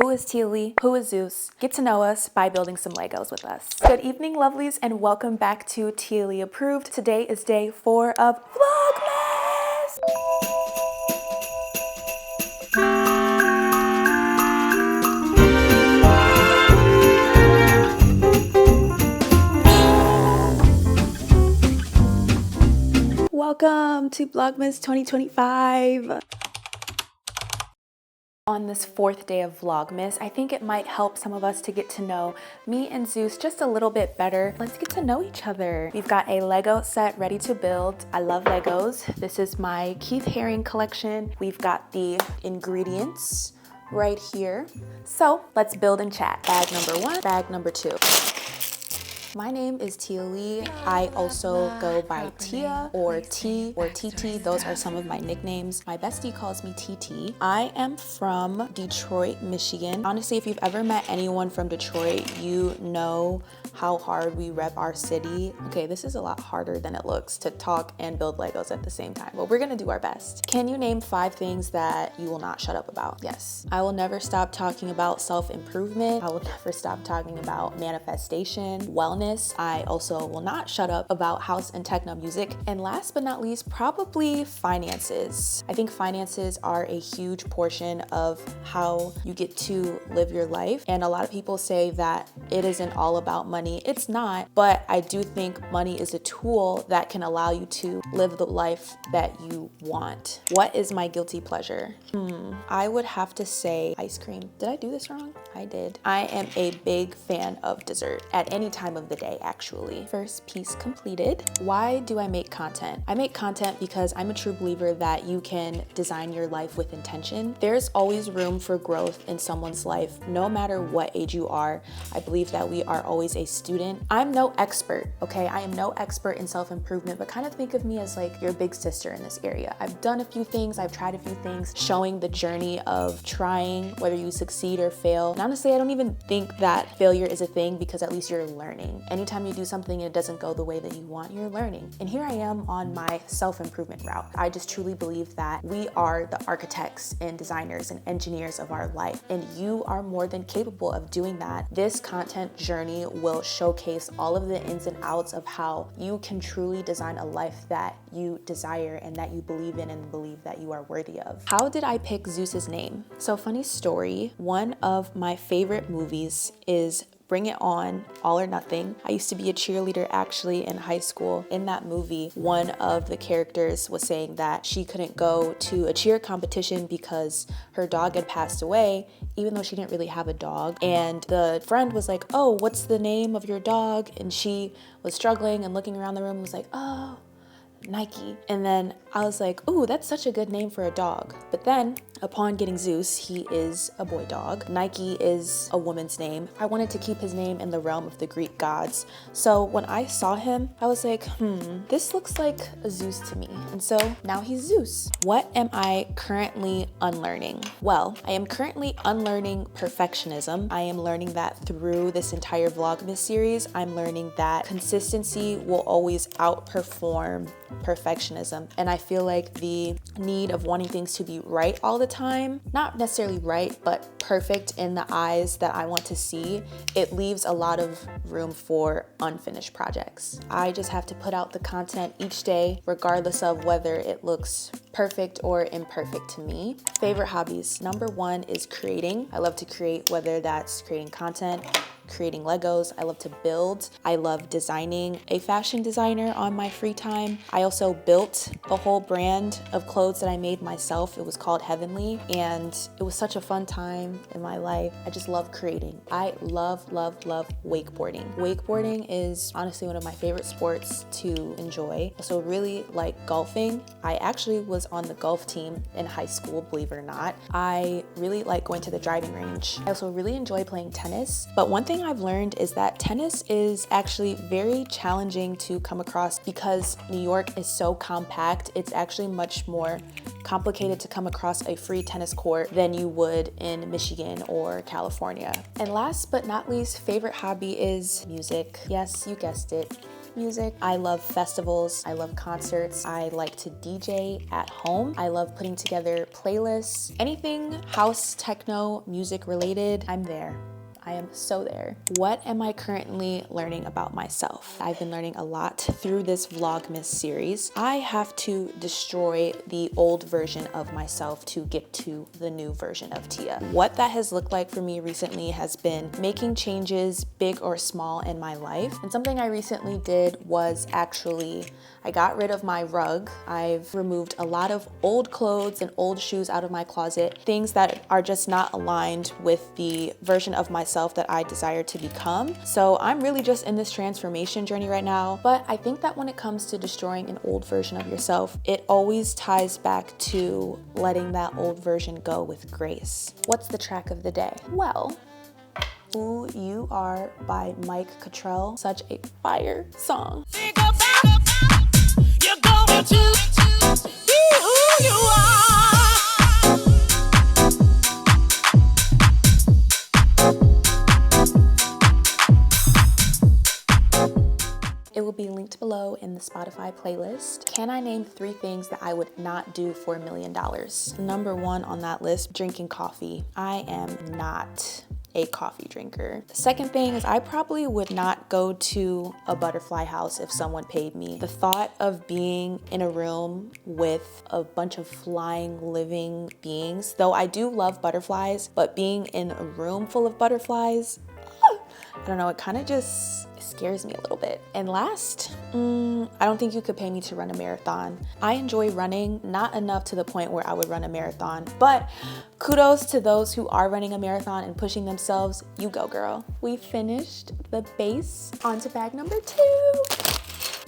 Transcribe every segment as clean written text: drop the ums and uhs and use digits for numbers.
Who is Tia Lee? Who is Zeus? Get to know us by building some Legos with us. Good evening, lovelies, and welcome back to Tia Lee Approved. Today is day 4 of Vlogmas! Welcome to Vlogmas 2025. On this 4th day of Vlogmas, I think it might help some of us to get to know me and Zeus just a little bit better. Let's get to know each other. We've got a Lego set ready to build. I love Legos. This is my Keith Haring collection. We've got the ingredients right here. So let's build and chat. Bag number 1, bag number 2. My name is Tia Lee. I also go by Tia or T or TT. Those are some of my nicknames. My bestie calls me TT. I am from Detroit, Michigan. Honestly, if you've ever met anyone from Detroit, you know how hard we rep our city. Okay, this is a lot harder than it looks to talk and build Legos at the same time, but we're gonna do our best. Can you name 5 things that you will not shut up about? Yes. I will never stop talking about self-improvement. I will never stop talking about manifestation, wellness. I also will not shut up about house and techno music. And last but not least, probably finances. I think finances are a huge portion of how you get to live your life. And a lot of people say that it isn't all about money. It's not, but I do think money is a tool that can allow you to live the life that you want. What is my guilty pleasure? I would have to say ice cream. Did I do this wrong? I did. I am a big fan of dessert at any time of the day, actually. First piece completed. Why do I make content? I make content because I'm a true believer that you can design your life with intention. There's always room for growth in someone's life, no matter what age you are. I believe that we are always a student. I'm no expert, okay? I am no expert in self-improvement, but kind of think of me as like your big sister in this area. I've done a few things, I've tried a few things, showing the journey of trying, whether you succeed or fail. And honestly, I don't even think that failure is a thing because at least you're learning. Anytime you do something and it doesn't go the way that you want, you're learning. And here I am on my self-improvement route. I just truly believe that we are the architects and designers and engineers of our life, and you are more than capable of doing that. This content journey will showcase all of the ins and outs of how you can truly design a life that you desire and that you believe in and believe that you are worthy of. How did I pick Zeus's name? So funny story, one of my favorite movies is Bring It On, All or Nothing. I used to be a cheerleader actually in high school. In that movie, one of the characters was saying that she couldn't go to a cheer competition because her dog had passed away, even though she didn't really have a dog. And the friend was like, oh, what's the name of your dog? And she was struggling and looking around the room and was like, oh, Nike. And then I was like, ooh, that's such a good name for a dog. But then upon getting Zeus, he is a boy dog. Nike is a woman's name. I wanted to keep his name in the realm of the Greek gods. So when I saw him, I was like, this looks like a Zeus to me. And so now he's Zeus. What am I currently unlearning? Well, I am currently unlearning perfectionism. I am learning that through this entire Vlogmas series. I'm learning that consistency will always outperform perfectionism. And I feel like the need of wanting things to be right all the time, not necessarily right, but perfect in the eyes that I want to see, it leaves a lot of room for unfinished projects. I just have to put out the content each day, regardless of whether it looks perfect or imperfect to me. Favorite hobbies. Number 1 is creating. I love to create, whether that's creating content, creating Legos. I love to build. I love designing. A fashion designer on my free time. I also built a whole brand of clothes that I made myself. It was called Heavenly, and it was such a fun time in my life. I just love creating. I love wakeboarding. Wakeboarding is honestly one of my favorite sports to enjoy. Also really like golfing. I actually was on the golf team in high school, believe it or not. I really like going to the driving range. I also really enjoy playing tennis, but one thing I've learned is that tennis is actually very challenging to come across because New York is so compact. It's actually much more complicated to come across a free tennis court than you would in Michigan or California. And last but not least, favorite hobby is music. Yes, you guessed it. music. I love festivals. I love concerts. I like to DJ at home. I love putting together playlists. Anything house, techno, music related, I'm there. I am so there. What am I currently learning about myself? I've been learning a lot through this Vlogmas series. I have to destroy the old version of myself to get to the new version of Tia. What that has looked like for me recently has been making changes, big or small, in my life. And something I recently did was I got rid of my rug. I've removed a lot of old clothes and old shoes out of my closet, things that are just not aligned with the version of myself that I desire to become. So I'm really just in this transformation journey right now. But I think that when it comes to destroying an old version of yourself, it always ties back to letting that old version go with grace. What's the track of the day? Well, Who You Are by Mike Cottrell. Such a fire song. Think about you're going to be who you are. It will be linked below in the Spotify playlist. Can I name 3 things that I would not do for $1 million? Number 1 on that list, drinking coffee. I am not a coffee drinker. The second thing is I probably would not go to a butterfly house if someone paid me. The thought of being in a room with a bunch of flying living beings, though I do love butterflies, but being in a room full of butterflies, I don't know, it kind of just scares me a little bit. And last, I don't think you could pay me to run a marathon. I enjoy running, not enough to the point where I would run a marathon, but kudos to those who are running a marathon and pushing themselves. You go, girl. We finished the base. On to bag number 2.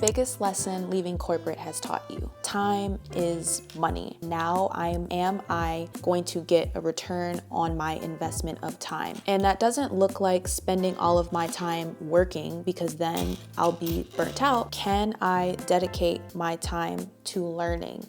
Biggest lesson leaving corporate has taught you. Time is money. Now am I going to get a return on my investment of time? And that doesn't look like spending all of my time working, because then I'll be burnt out. Can I dedicate my time to learning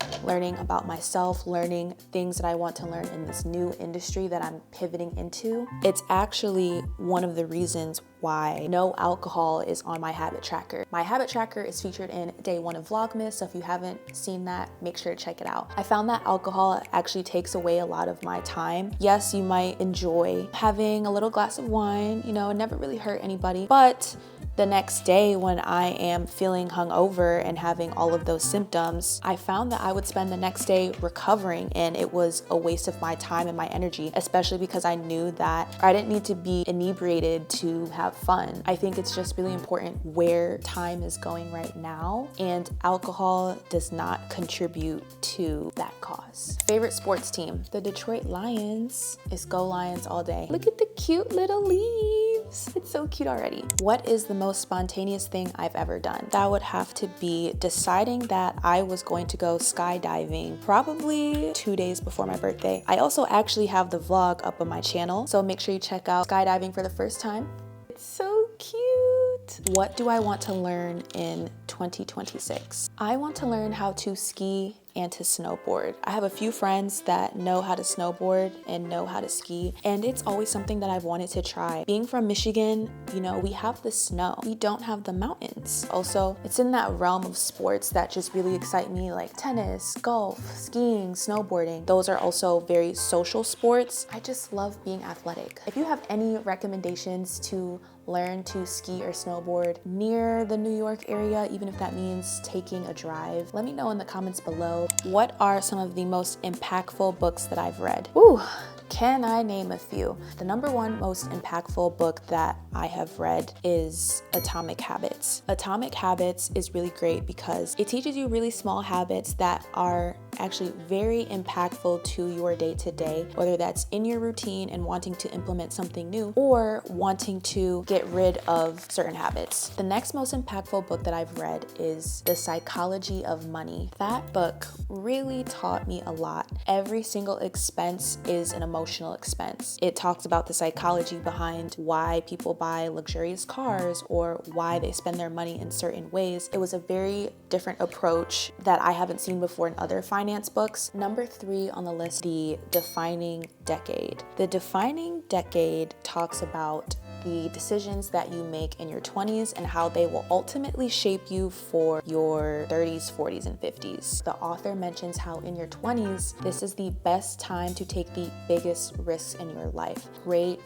about myself, learning things that I want to learn in this new industry that I'm pivoting into? It's actually one of the reasons why no alcohol is on my habit tracker. My habit tracker is featured in day 1 of Vlogmas, so if you haven't seen that, make sure to check it out. I found that alcohol actually takes away a lot of my time. Yes, you might enjoy having a little glass of wine, it never really hurt anybody, but the next day when I am feeling hungover and having all of those symptoms, I found that I would spend the next day recovering, and it was a waste of my time and my energy, especially because I knew that I didn't need to be inebriated to have fun. I think it's just really important where time is going right now, and alcohol does not contribute to that cause. Favorite sports team? The Detroit Lions. It's go Lions all day. Look at the cute little leaves. It's so cute already. What is the most spontaneous thing I've ever done? That would have to be deciding that I was going to go skydiving probably 2 days before my birthday. I also actually have the vlog up on my channel, so make sure you check out skydiving for the first time. It's so cute. What do I want to learn in 2026? I want to learn how to ski and to snowboard. I have a few friends that know how to snowboard and know how to ski, and it's always something that I've wanted to try. Being from Michigan, we have the snow. We don't have the mountains. Also, it's in that realm of sports that just really excite me, like tennis, golf, skiing, snowboarding. Those are also very social sports. I just love being athletic. If you have any recommendations to learn to ski or snowboard near the New York area, even if that means taking a drive, let me know in the comments below. What are some of the most impactful books that I've read? Ooh, can I name a few? The number 1 most impactful book that I have read is Atomic Habits. Atomic Habits is really great because it teaches you really small habits that are actually very impactful to your day-to-day, whether that's in your routine and wanting to implement something new or wanting to get rid of certain habits. The next most impactful book that I've read is The Psychology of Money. That book really taught me a lot. Every single expense is an emotional expense. It talks about the psychology behind why people buy luxurious cars or why they spend their money in certain ways. It was a very different approach that I haven't seen before in other finance books. Number 3 on the list, The Defining Decade. The Defining Decade talks about the decisions that you make in your 20s and how they will ultimately shape you for your 30s, 40s, and 50s. The author mentions how in your 20s, this is the best time to take the biggest risks in your life. Great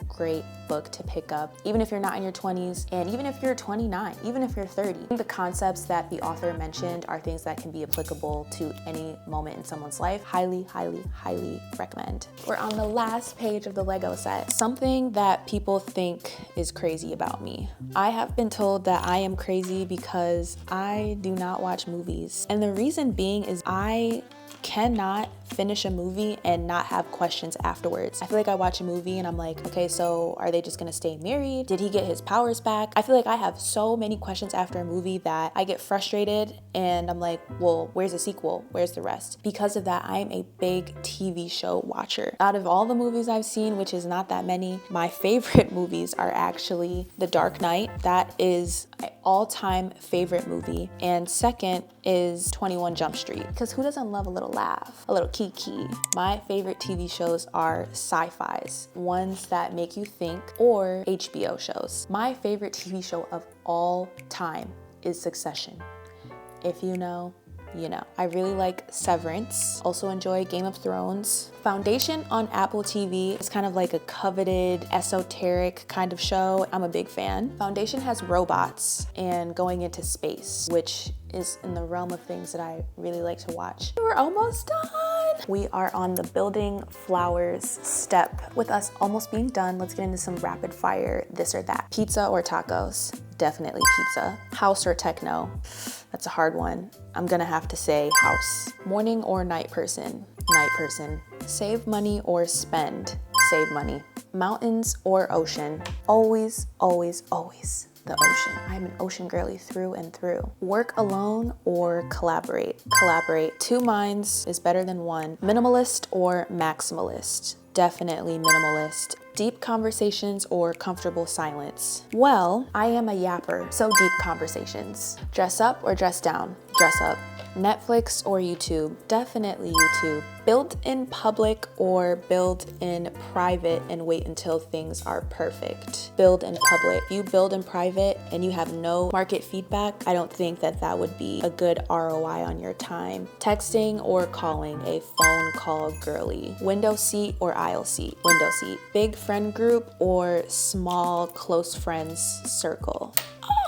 book to pick up, even if you're not in your 20s, and even if you're 29, even if you're 30. The concepts that the author mentioned are things that can be applicable to any moment in someone's life. Highly recommend. We're on the last page of the Lego set. Something that people think is crazy about me. I have been told that I am crazy because I do not watch movies. And the reason being is I cannot finish a movie and not have questions afterwards. I feel like I watch a movie and I'm like, okay, so are they just gonna stay married? Did he get his powers back? I feel like I have so many questions after a movie that I get frustrated and I'm like, well, where's the sequel? Where's the rest? Because of that, I am a big TV show watcher. Out of all the movies I've seen, which is not that many, my favorite movies are actually The Dark Knight. That is my all-time favorite movie. And second is 21 Jump Street, because who doesn't love a little laugh, a little kiki? My favorite TV shows are sci-fis, ones that make you think, or HBO shows. My favorite TV show of all time is Succession. If you know, you know. I really like Severance. Also enjoy Game of Thrones. Foundation on Apple TV is kind of like a coveted, esoteric kind of show. I'm a big fan. Foundation has robots and going into space, which is in the realm of things that I really like to watch. We're almost done. We are on the building flowers step. With us almost being done, let's get into some rapid fire this or that. Pizza or tacos? Definitely pizza. House or techno? That's a hard one. I'm gonna have to say house. Morning or night person? Night person. Save money or spend? Save money. Mountains or ocean? Always the ocean. I'm an ocean girly through and through. Work alone or collaborate? Collaborate. Two minds is better than one. Minimalist or maximalist? Definitely minimalist. Deep conversations or comfortable silence? Well, I am a yapper, so deep conversations. Dress up or dress down? Dress up. Netflix or YouTube? Definitely YouTube. Build in public or build in private and wait until things are perfect? Build in public. If you build in private and you have no market feedback, I don't think that that would be a good ROI on your time. Texting or calling? A phone call girly. Window seat or aisle seat? Window seat. Big friend group or small close friends circle?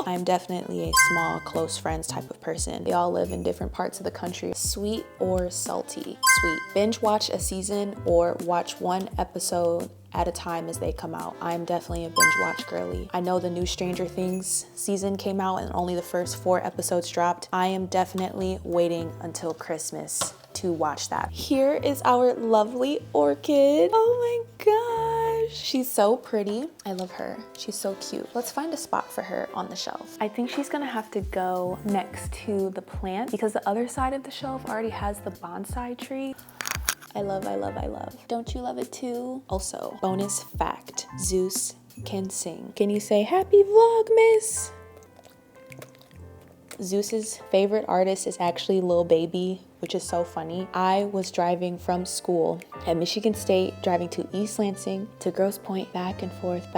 I'm definitely a small, close friends type of person. They all live in different parts of the country. Sweet or salty? Sweet. Binge watch a season or watch one episode at a time as they come out? I'm definitely a binge watch girly. I know the new Stranger Things season came out and only the first 4 episodes dropped. I am definitely waiting until Christmas to watch that. Here is our lovely orchid. Oh my gosh. She's so pretty. I love her. She's so cute. Let's find a spot for her on the shelf. I think she's gonna have to go next to the plant because the other side of the shelf already has the bonsai tree. I love. Don't you love it too? Also, bonus fact, Zeus can sing. Can you say happy vlogmas? Zeus's favorite artist is actually Lil Baby, which is so funny. I was driving from school at Michigan State, driving to East Lansing to Grosse Pointe, back and forth.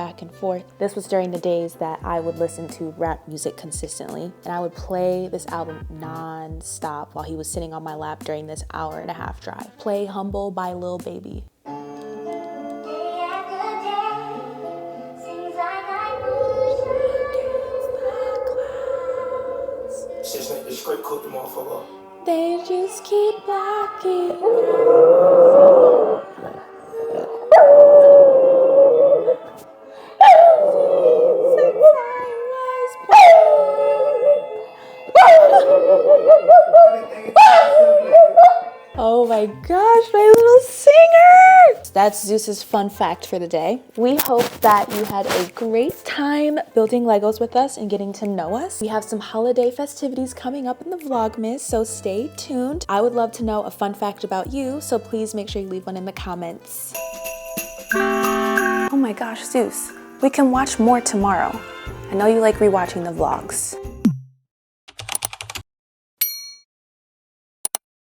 This was during the days that I would listen to rap music consistently, and I would play this album non-stop while he was sitting on my lap during this 1.5-hour drive. Play Humble by Lil Baby. Straight cook the motherfucker. They just keep blocking. Oh my gosh, my little singer! That's Zeus's fun fact for the day. We hope that you had a great time building Legos with us and getting to know us. We have some holiday festivities coming up in the Vlogmas, so stay tuned. I would love to know a fun fact about you, so please make sure you leave one in the comments. Oh my gosh, Zeus, we can watch more tomorrow. I know you like rewatching the vlogs.